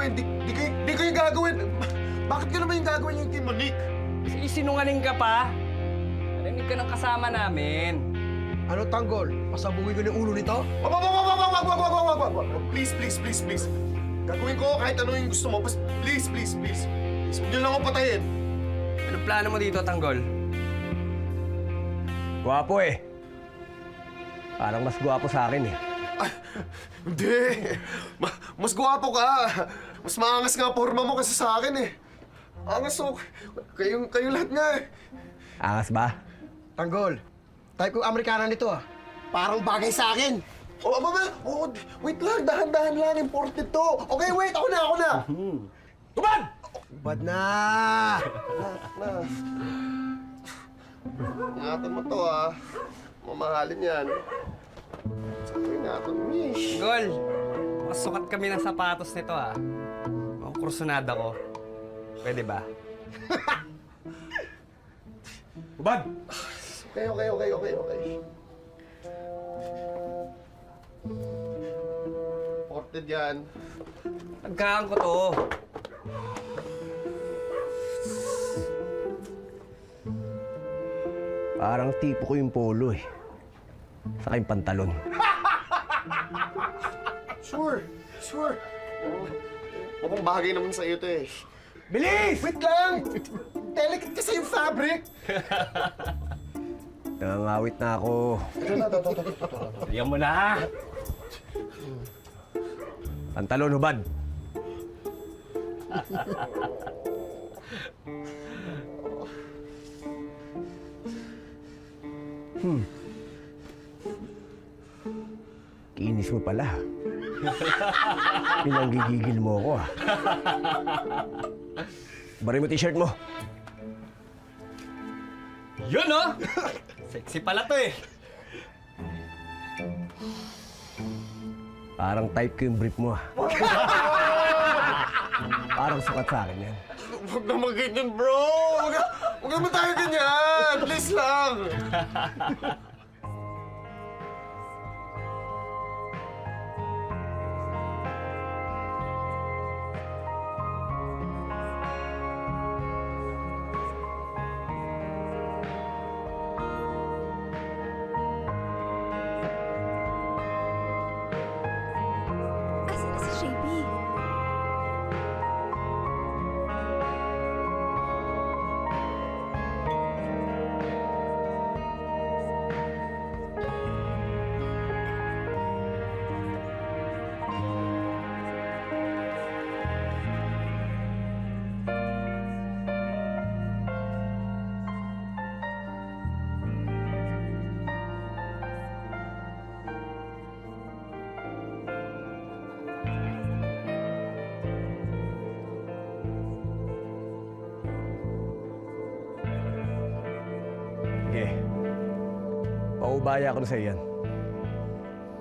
gagawin. Di ko yung gagawin. Bakit ka naman yung gagawin yung Team Monique? Sinungaling ka pa? Narinig ka ng kasama namin. Ano, Tanggol? Pasabugin ko ng ulo nito? Wag. Please. Gagawin ko kahit ano yung gusto mo. Please. Huwag niyo lang ako patayin. Anong plano mo dito, Tanggol? Gwapo eh. Parang mas gwapo sa akin eh. Ay, hindi. Mas gwapo ka. Mas maangas nga forma mo kasi sa akin eh. Angas mo. Kayong lahat nga eh. Angas ba? Tanggol, type ko Amerikana nito ah. Parang bagay sa akin. Wait lang. Dahan-dahan lang. Imported to. Okay, wait. Ako na. Tubad! Bad na! Ingatan mo to ah. Mamahalin yan. Ingatan mo eh. Tanggol, masukat kami ng sapatos nito ah. Ang kursunada ko. Pwede ba? Tubad! Okay. Imported yan. Pagkaan ko to. Parang tipo ko yung polo eh. Saka yung pantalon. Sure. Mukhang bagay naman sa iyo to eh. Bilis! Wait lang! Delicate kasi yung fabric! Nangangawit na ako. Bigyan mo na! Pantalon, hubad. Kinis mo pala. Pinanggigigil mo ako ah. Bari mo t-shirt mo. Yun oh! Sexy pala to eh. Parang type ko yung brief mo ah. Parang sukat sa akin yan. Huwag naman ganyan, bro! Huwag naman tayo ganyan! Please lang! Asan na si JB? Sige. Paubaya ko na sa iyan.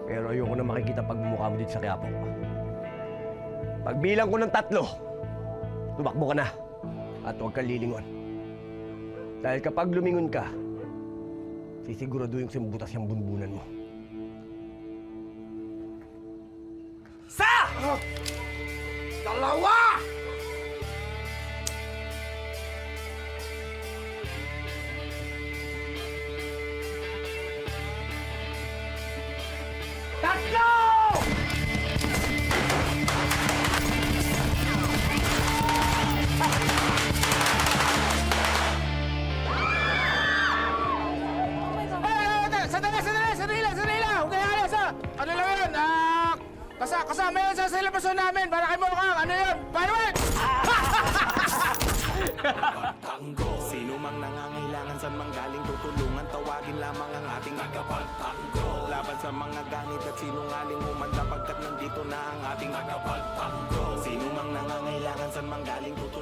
Pero ayoko na makikita pagmumukha mo dito sa Quiapo. Pagbilang ko ng 3, tumakbo ka na. At huwag kang lilingon. Dahil kapag lumingon ka, sisiguraduhin ko sa butas yung bunbunan mo. Dalawa! Sandali lang! Huwag kayo alas ha! Ano lang yun? Kasama yun sa celebration namin para kay Mokang! Ano yun? Fireworks! Sino mang nangangailangan sa manggaling tutulungan, tawagin lamang ang ating tagapagtanggol. Laban sa mga ganit at sinungaling humanda pagkat nandito na ang ating tagapagtanggol. Sino mang nangangailangan sa manggaling tutulungan.